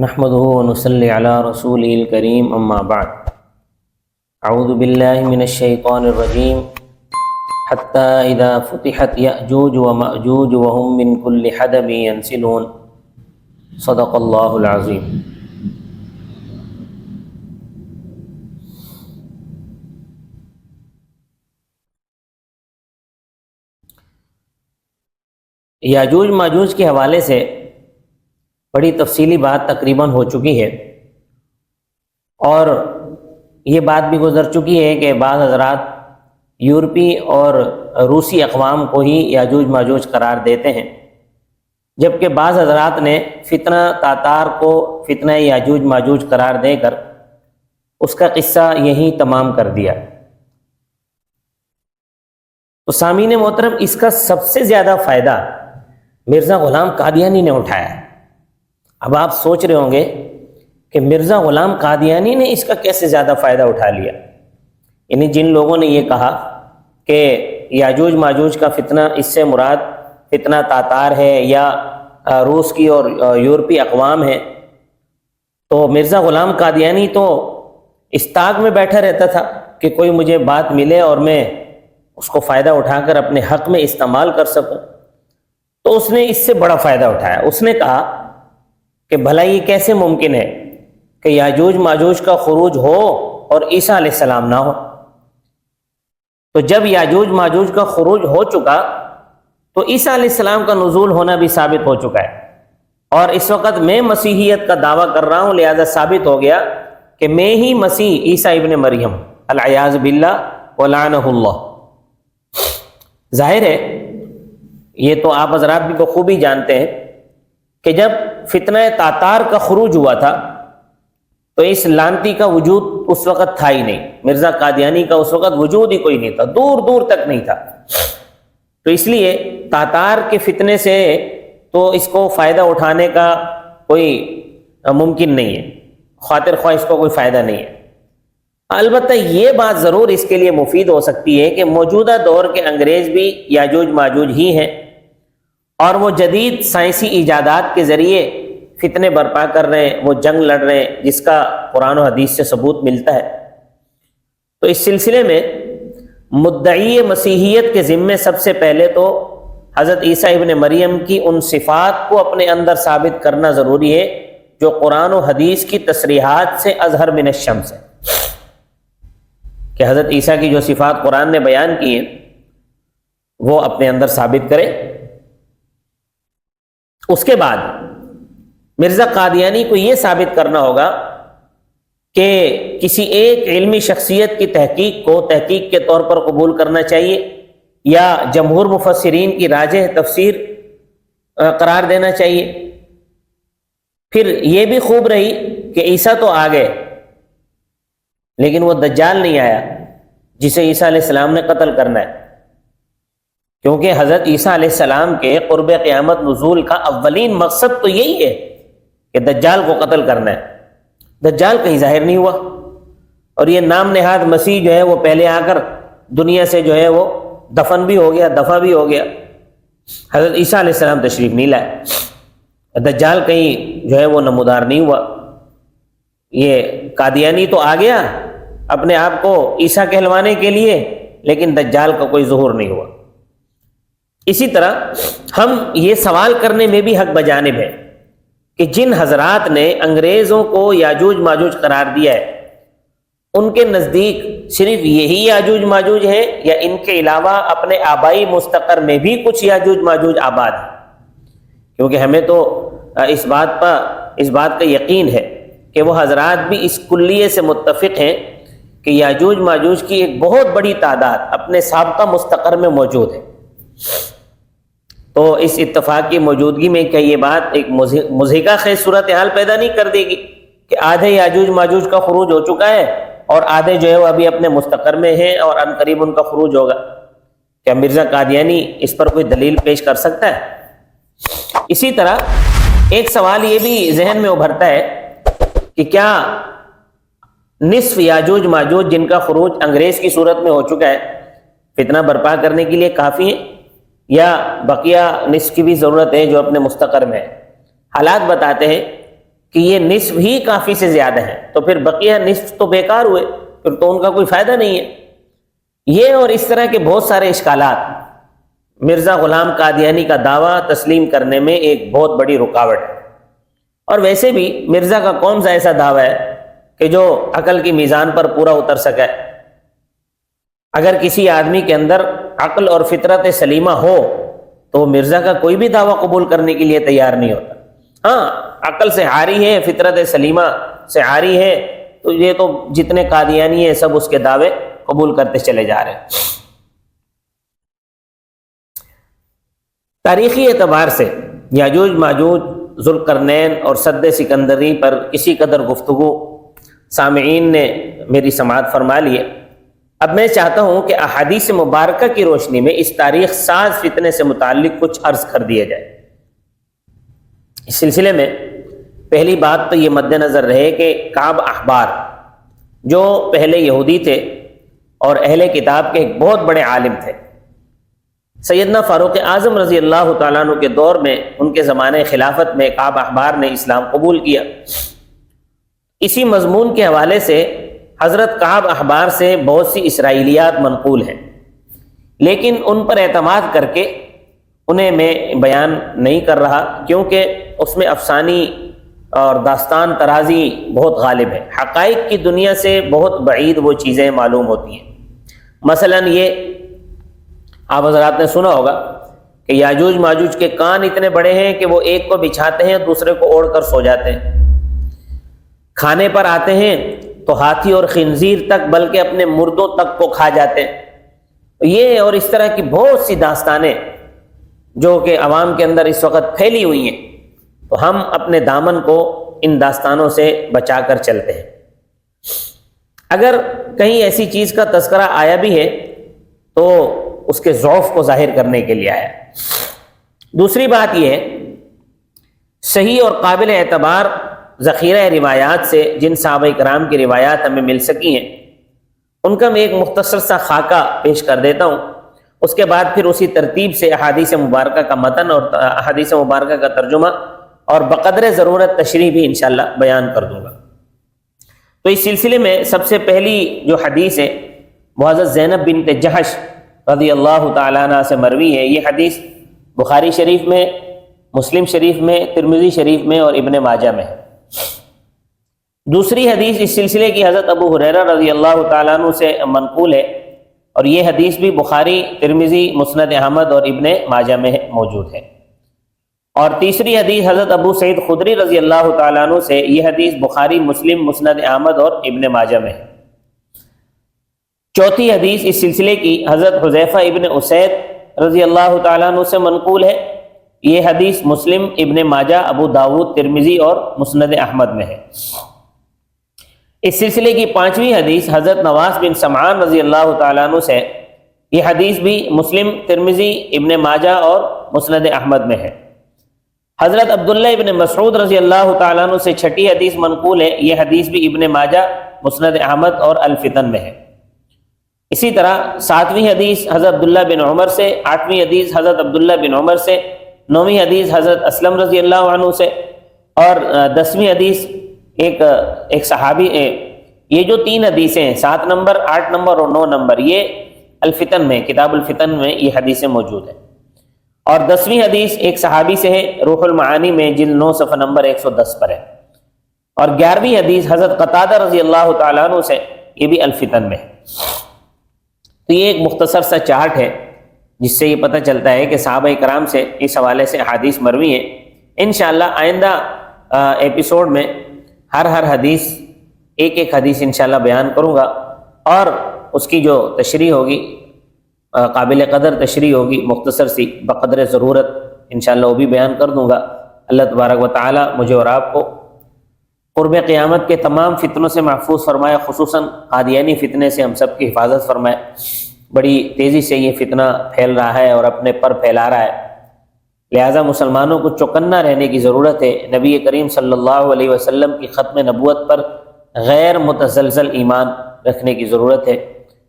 نحمده ونصلي على رسوله الكريم اما بعد اعوذ باللہ من الشیطان الرجیم حتی اذا فتحت یأجوج ومأجوج وهم من كل حدب ينسلون صدق اللہ العظیم۔ یاجوج ماجوج کے حوالے سے بڑی تفصیلی بات تقریباً ہو چکی ہے، اور یہ بات بھی گزر چکی ہے کہ بعض حضرات یورپی اور روسی اقوام کو ہی یاجوج ماجوج قرار دیتے ہیں، جبکہ بعض حضرات نے فتنہ تاتار کو فتنہ یاجوج ماجوج قرار دے کر اس کا قصہ یہیں تمام کر دیا۔ تو سامعین محترم، اس کا سب سے زیادہ فائدہ مرزا غلام قادیانی نے اٹھایا۔ اب آپ سوچ رہے ہوں گے کہ مرزا غلام قادیانی نے اس کا کیسے زیادہ فائدہ اٹھا لیا، یعنی جن لوگوں نے یہ کہا کہ یاجوج ماجوج کا فتنہ، اس سے مراد فتنہ تاتار ہے یا روس کی اور یورپی اقوام ہے، تو مرزا غلام قادیانی تو اس طاق میں بیٹھا رہتا تھا کہ کوئی مجھے بات ملے اور میں اس کو فائدہ اٹھا کر اپنے حق میں استعمال کر سکوں۔ تو اس نے اس سے بڑا فائدہ اٹھایا۔ اس نے کہا کہ بھلا یہ کیسے ممکن ہے کہ یاجوج ماجوج کا خروج ہو اور عیسیٰ علیہ السلام نہ ہو؟ تو جب یاجوج ماجوج کا خروج ہو چکا تو عیسیٰ علیہ السلام کا نزول ہونا بھی ثابت ہو چکا ہے، اور اس وقت میں مسیحیت کا دعویٰ کر رہا ہوں، لہذا ثابت ہو گیا کہ میں ہی مسیح عیسیٰ ابن مریم العیاذ باللہ ولعنہ اللہ۔ ظاہر ہے، یہ تو آپ حضرات بھی بخوبی جانتے ہیں کہ جب فتنہ تاتار کا خروج ہوا تھا تو اس لانتی کا وجود اس وقت تھا ہی نہیں، مرزا قادیانی کا اس وقت وجود ہی کوئی نہیں تھا، دور دور تک نہیں تھا۔ تو اس لیے تاتار کے فتنے سے تو اس کو فائدہ اٹھانے کا کوئی ممکن نہیں ہے، خاطر خواہ اس کو کوئی فائدہ نہیں ہے۔ البتہ یہ بات ضرور اس کے لیے مفید ہو سکتی ہے کہ موجودہ دور کے انگریز بھی یاجوج ماجوج ہی ہیں، اور وہ جدید سائنسی ایجادات کے ذریعے فتنے برپا کر رہے ہیں، وہ جنگ لڑ رہے ہیں، جس کا قرآن و حدیث سے ثبوت ملتا ہے۔ تو اس سلسلے میں مدعی مسیحیت کے ذمے سب سے پہلے تو حضرت عیسیٰ ابن مریم کی ان صفات کو اپنے اندر ثابت کرنا ضروری ہے جو قرآن و حدیث کی تصریحات سے اظہر من الشمس ہے، کہ حضرت عیسیٰ کی جو صفات قرآن نے بیان کی ہیں وہ اپنے اندر ثابت کرے۔ اس کے بعد مرزا قادیانی کو یہ ثابت کرنا ہوگا کہ کسی ایک علمی شخصیت کی تحقیق کو تحقیق کے طور پر قبول کرنا چاہیے، یا جمہور مفسرین کی راجح تفسیر قرار دینا چاہیے۔ پھر یہ بھی خوب رہی کہ عیسیٰ تو آ گئے، لیکن وہ دجال نہیں آیا جسے عیسیٰ علیہ السلام نے قتل کرنا ہے، کیونکہ حضرت عیسیٰ علیہ السلام کے قرب قیامت نزول کا اولین مقصد تو یہی ہے کہ دجال کو قتل کرنا ہے۔ دجال کہیں ظاہر نہیں ہوا، اور یہ نام نہاد مسیح جو ہے وہ پہلے آ کر دنیا سے جو ہے وہ دفن بھی ہو گیا، دفع بھی ہو گیا۔ حضرت عیسیٰ علیہ السلام تشریف نہیں لائے، دجال کہیں جو ہے وہ نمودار نہیں ہوا۔ یہ قادیانی تو آ گیا اپنے آپ کو عیسیٰ کہلوانے کے لیے، لیکن دجال کا کوئی ظہور نہیں ہوا۔ اسی طرح ہم یہ سوال کرنے میں بھی حق بجانب ہے کہ جن حضرات نے انگریزوں کو یاجوج ماجوج قرار دیا ہے، ان کے نزدیک صرف یہی یاجوج ماجوج ہیں، یا ان کے علاوہ اپنے آبائی مستقر میں بھی کچھ یاجوج ماجوج آباد ہیں؟ کیونکہ ہمیں تو اس بات کا یقین ہے کہ وہ حضرات بھی اس کلیے سے متفق ہیں کہ یاجوج ماجوج کی ایک بہت بڑی تعداد اپنے سابقہ مستقر میں موجود ہے۔ تو اس اتفاق کی موجودگی میں کیا یہ بات ایک مضحکہ خیز صورتحال پیدا نہیں کر دے گی کہ آدھے یاجوج ماجوج کا خروج ہو چکا ہے اور آدھے جو ہے وہ ابھی اپنے مستقر میں ہیں اور ان قریب ان کا خروج ہوگا؟ کیا مرزا قادیانی اس پر کوئی دلیل پیش کر سکتا ہے؟ اسی طرح ایک سوال یہ بھی ذہن میں ابھرتا ہے کہ کیا نصف یاجوج ماجوج جن کا خروج انگریز کی صورت میں ہو چکا ہے فتنہ برپا کرنے کے لیے کافی ہیں، یا بقیہ نصف کی بھی ضرورت ہے جو اپنے مستقر میں ہے؟ حالات بتاتے ہیں کہ یہ نصف ہی کافی سے زیادہ ہیں، تو پھر بقیہ نصف تو بیکار ہوئے، پھر تو ان کا کوئی فائدہ نہیں ہے۔ یہ اور اس طرح کے بہت سارے اشکالات مرزا غلام قادیانی کا دعویٰ تسلیم کرنے میں ایک بہت بڑی رکاوٹ ہے۔ اور ویسے بھی مرزا کا کون سا ایسا دعویٰ ہے کہ جو عقل کی میزان پر پورا اتر سکے؟ اگر کسی آدمی کے اندر عقل اور فطرت سلیمہ ہو تو مرزا کا کوئی بھی دعویٰ قبول کرنے کے لیے تیار نہیں ہوتا۔ ہاں، عقل سے عاری ہے، فطرت سلیمہ سے عاری ہے، تو یہ تو جتنے قادیانی ہیں سب اس کے دعوے قبول کرتے چلے جا رہے ہیں۔ تاریخی اعتبار سے یاجوج ماجوج، ذوالقرنین اور سد سکندری پر کسی قدر گفتگو سامعین نے میری سماعت فرما لی ہے۔ اب میں چاہتا ہوں کہ احادیث مبارکہ کی روشنی میں اس تاریخ ساز فتنے سے متعلق کچھ عرض کر دیا جائے۔ اس سلسلے میں پہلی بات تو یہ مد نظر رہے کہ کعب احبار جو پہلے یہودی تھے اور اہل کتاب کے ایک بہت بڑے عالم تھے، سیدنا فاروق اعظم رضی اللہ تعالیٰ عنہ کے دور میں، ان کے زمانے خلافت میں کعب احبار نے اسلام قبول کیا۔ اسی مضمون کے حوالے سے حضرت کعب احبار سے بہت سی اسرائیلیات منقول ہیں، لیکن ان پر اعتماد کر کے انہیں میں بیان نہیں کر رہا، کیونکہ اس میں افسانی اور داستان ترازی بہت غالب ہے۔ حقائق کی دنیا سے بہت بعید وہ چیزیں معلوم ہوتی ہیں۔ مثلاً یہ آپ حضرات نے سنا ہوگا کہ یاجوج ماجوج کے کان اتنے بڑے ہیں کہ وہ ایک کو بچھاتے ہیں دوسرے کو اوڑھ کر سو جاتے ہیں۔ کھانے پر آتے ہیں تو ہاتھی اور خنزیر تک بلکہ اپنے مردوں تک کو کھا جاتے ہیں۔ یہ اور اس طرح کی بہت سی داستانیں جو کہ عوام کے اندر اس وقت پھیلی ہوئی ہیں، تو ہم اپنے دامن کو ان داستانوں سے بچا کر چلتے ہیں۔ اگر کہیں ایسی چیز کا تذکرہ آیا بھی ہے تو اس کے ضعف کو ظاہر کرنے کے لیے آیا۔ دوسری بات یہ ہے، صحیح اور قابل اعتبار ذخیرہ روایات سے جن صحابہ کرام کی روایات ہمیں مل سکی ہیں، ان کا میں ایک مختصر سا خاکہ پیش کر دیتا ہوں، اس کے بعد پھر اسی ترتیب سے احادیث مبارکہ کا متن اور احادیث مبارکہ کا ترجمہ اور بقدر ضرورت تشریح بھی انشاءاللہ بیان کر دوں گا۔ تو اس سلسلے میں سب سے پہلی جو حدیث ہے وہ حضرت زینب بنت جحش رضی اللہ تعالیٰ عنہ سے مروی ہے۔ یہ حدیث بخاری شریف میں، مسلم شریف میں، ترمذی شریف میں اور ابن ماجہ میں ہے۔ دوسری حدیث اس سلسلے کی حضرت ابو ہریرہ رضی اللہ تعالیٰ عنہ سے منقول ہے، اور یہ حدیث بھی بخاری، ترمذی، مسند احمد اور ابن ماجہ میں موجود ہے۔ اور تیسری حدیث حضرت ابو سعید خدری رضی اللہ تعالیٰ عنہ سے، یہ حدیث بخاری، مسلم، مسند احمد اور ابن ماجہ میں ہے۔ چوتھی حدیث اس سلسلے کی حضرت حذیفہ ابن اسید رضی اللہ تعالیٰ عنہ سے منقول ہے، یہ حدیث مسلم، ابن ماجہ، ابو داود، ترمذی اور مسند احمد میں ہے۔ اس سلسلے کی پانچویں حدیث حضرت نواس بن سمعان رضی اللہ تعالیٰ عنہ سے، یہ حدیث بھی مسلم، ترمذی، ابن ماجہ اور مسند احمد میں ہے۔ حضرت عبداللہ ابن مسعود رضی اللہ تعالیٰ عنہ سے چھٹی حدیث منقول ہے، یہ حدیث بھی ابن ماجہ، مسند احمد اور الفتن میں ہے۔ اسی طرح ساتویں حدیث حضرت عبداللہ بن عمر سے، آٹھویں حدیث حضرت عبداللہ بن عمر سے، نویں حدیث حضرت اسلم رضی اللہ عنہ سے، اور 10ویں حدیث ایک صحابی، یہ جو تین حدیثیں ہیں، 7 نمبر، 8 نمبر اور 9 نمبر، یہ الفتن میں، کتاب الفتن میں یہ حدیثیں موجود ہیں۔ اور 10ویں حدیث ایک صحابی سے ہے، روح المعانی میں، جلد 9 صفحہ نمبر 110 پر ہے۔ اور 11ویں حدیث حضرت قتادہ رضی اللہ تعالیٰ عنہ سے، یہ بھی الفتن میں ہے۔ تو یہ ایک مختصر سا چارٹ ہے جس سے یہ پتہ چلتا ہے کہ صحابہ کرام سے اس حوالے سے احادیث مروی ہیں۔ انشاءاللہ آئندہ ایپیسوڈ میں ہر حدیث ایک حدیث انشاءاللہ بیان کروں گا، اور اس کی جو تشریح ہوگی، قابل قدر تشریح ہوگی، مختصر سی، بقدر ضرورت انشاءاللہ وہ بھی بیان کر دوں گا۔ اللہ تبارک و تعالی مجھے اور آپ کو قرب قیامت کے تمام فتنوں سے محفوظ فرمائے، خصوصاً قادیانی فتنے سے ہم سب کی حفاظت فرمائے۔ بڑی تیزی سے یہ فتنہ پھیل رہا ہے اور اپنے پر پھیلا رہا ہے، لہٰذا مسلمانوں کو چوکنا رہنے کی ضرورت ہے۔ نبی کریم صلی اللہ علیہ وسلم کی ختم نبوت پر غیر متزلزل ایمان رکھنے کی ضرورت ہے۔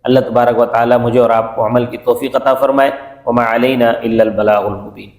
اللہ تبارک و تعالی مجھے اور آپ کو عمل کی توفیق عطا فرمائے۔ وما علینا الا البلاغ المبین۔